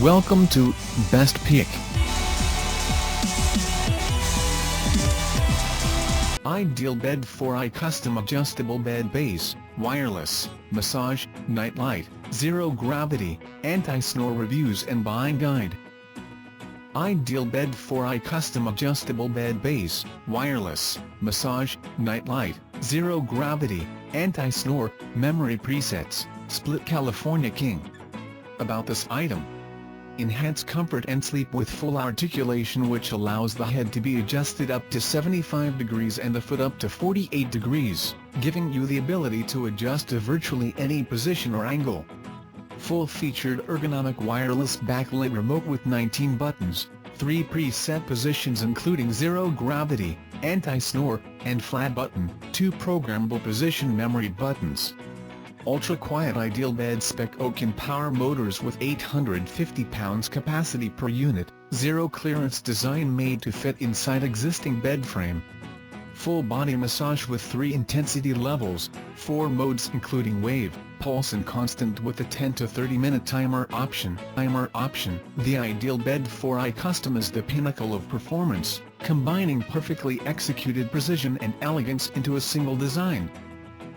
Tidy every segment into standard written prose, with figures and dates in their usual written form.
Welcome to Best Pick. iDealBed 4i Custom Adjustable Bed Base, Wireless, Massage, Nightlight, Zero Gravity, Anti-Snore Reviews and Buying Guide. iDealBed 4i Custom Adjustable Bed Base, Wireless, Massage, Nightlight, Zero Gravity, Anti-Snore, Memory Presets, Split California King. About this item: enhance comfort and sleep with full articulation, which allows the head to be adjusted up to 75 degrees and the foot up to 48 degrees, giving you the ability to adjust to virtually any position or angle. Full-featured ergonomic wireless backlit remote with 19 buttons, 3 preset positions including zero gravity, anti-snore, and flat button, 2 programmable position memory buttons. Ultra-quiet iDealBed Spec Oaken power motors with 850 pounds capacity per unit, zero clearance design made to fit inside existing bed frame. Full body massage with 3 intensity levels, 4 modes including wave, pulse and constant with a 10 to 30 minute timer option. The iDealBed 4i Custom is the pinnacle of performance, combining perfectly executed precision and elegance into a single design.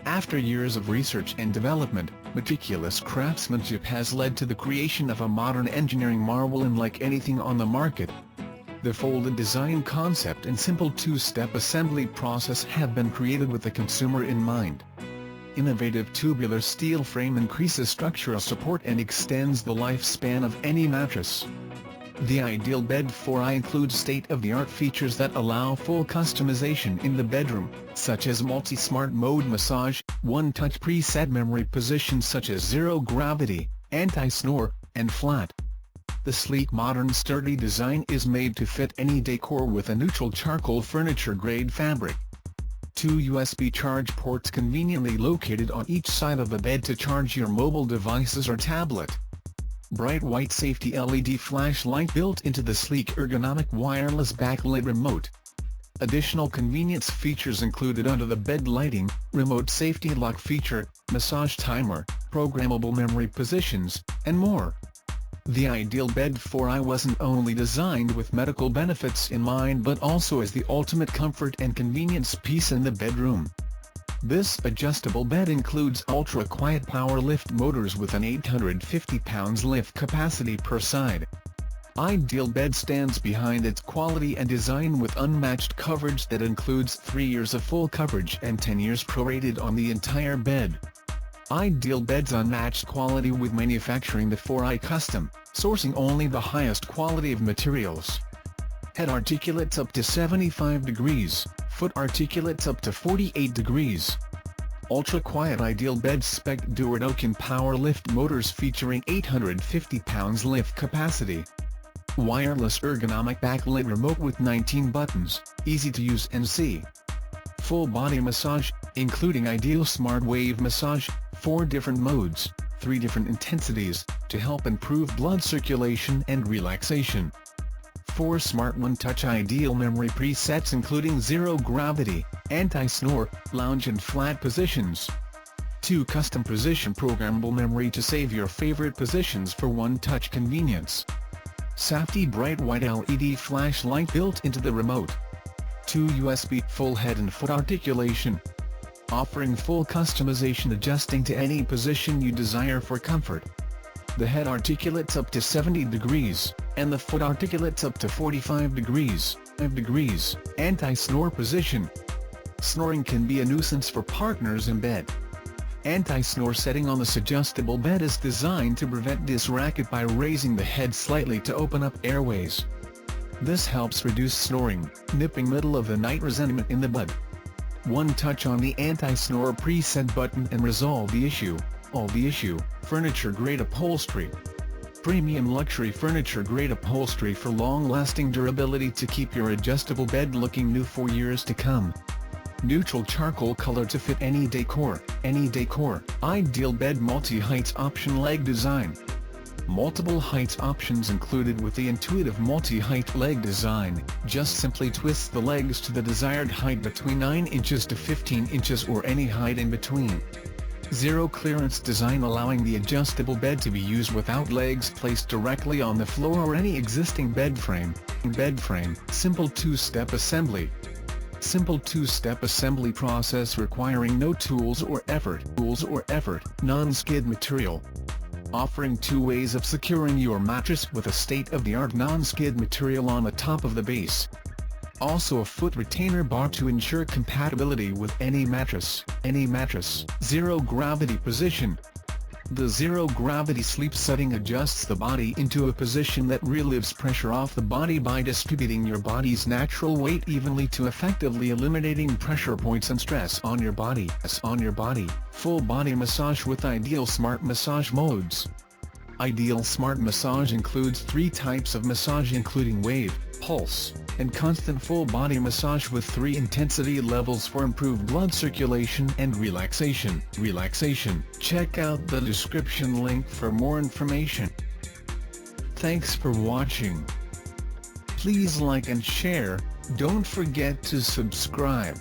After years of research and development, meticulous craftsmanship has led to the creation of a modern engineering marvel unlike anything on the market. The folded design concept and simple 2-step assembly process have been created with the consumer in mind. Innovative tubular steel frame increases structural support and extends the lifespan of any mattress. The iDealBed 4i includes state-of-the-art features that allow full customization in the bedroom, such as multi-smart mode massage, one-touch preset memory positions such as zero gravity, anti-snore, and flat. The sleek modern sturdy design is made to fit any decor with a neutral charcoal furniture-grade fabric. 2 USB charge ports conveniently located on each side of the bed to charge your mobile devices or tablet. Bright white safety LED flashlight built into the sleek ergonomic wireless backlit remote. Additional convenience features included under the bed lighting, remote safety lock feature, massage timer, programmable memory positions, and more. The iDealBed 4i wasn't only designed with medical benefits in mind but also as the ultimate comfort and convenience piece in the bedroom. This adjustable bed includes ultra-quiet power lift motors with an 850 pounds lift capacity per side. iDealBed stands behind its quality and design with unmatched coverage that includes 3 years of full coverage and 10 years prorated on the entire bed. iDealBed's unmatched quality with manufacturing the 4i Custom, sourcing only the highest quality of materials. Head articulates up to 75 degrees. Foot articulates up to 48 degrees. Ultra-quiet iDealBed Spec Dual Oaken power lift motors featuring 850 pounds lift capacity. Wireless ergonomic backlit remote with 19 buttons, easy to use and see. Full body massage, including Ideal Smart Wave Massage, 4 different modes, 3 different intensities, to help improve blood circulation and relaxation. 4 smart one-touch iDeal memory presets including zero gravity, anti-snore, lounge and flat positions. 2 custom position programmable memory to save your favorite positions for one-touch convenience. Safety bright white LED flashlight built into the remote. 2 USB full head and foot articulation, offering full customization adjusting to any position you desire for comfort. The head articulates up to 70 degrees, and the foot articulates up to 45 degrees. Anti-snore position. Snoring can be a nuisance for partners in bed. Anti-snore setting on this adjustable bed is designed to prevent this racket by raising the head slightly to open up airways. This helps reduce snoring, nipping middle-of-the-night resentment in the bed. One touch on the anti-snore preset button and resolve the issue. Furniture-grade upholstery. Premium luxury furniture-grade upholstery for long-lasting durability to keep your adjustable bed looking new for years to come. Neutral charcoal color to fit any decor. iDealBed multi-heights option leg design. Multiple heights options included with the intuitive multi-height leg design. Just simply twist the legs to the desired height between 9 inches to 15 inches or any height in between. Zero clearance design, allowing the adjustable bed to be used without legs placed directly on the floor or any existing bed frame. Simple two-step assembly. Simple two-step assembly process requiring no tools or effort. Non-skid material. Offering 2 ways of securing your mattress with a state-of-the-art non-skid material on the top of the base. Also a foot retainer bar to ensure compatibility with any mattress. Zero gravity position. The zero gravity sleep setting adjusts the body into a position that relieves pressure off the body by distributing your body's natural weight evenly to effectively eliminating pressure points and stress on your body. Full body massage with Ideal Smart Massage modes. Ideal Smart Massage includes 3 types of massage, including wave, pulse, and constant full body massage with 3 intensity levels for improved blood circulation and relaxation. Check out the description link for more information. Thanks for watching. Please like and share, don't forget to subscribe.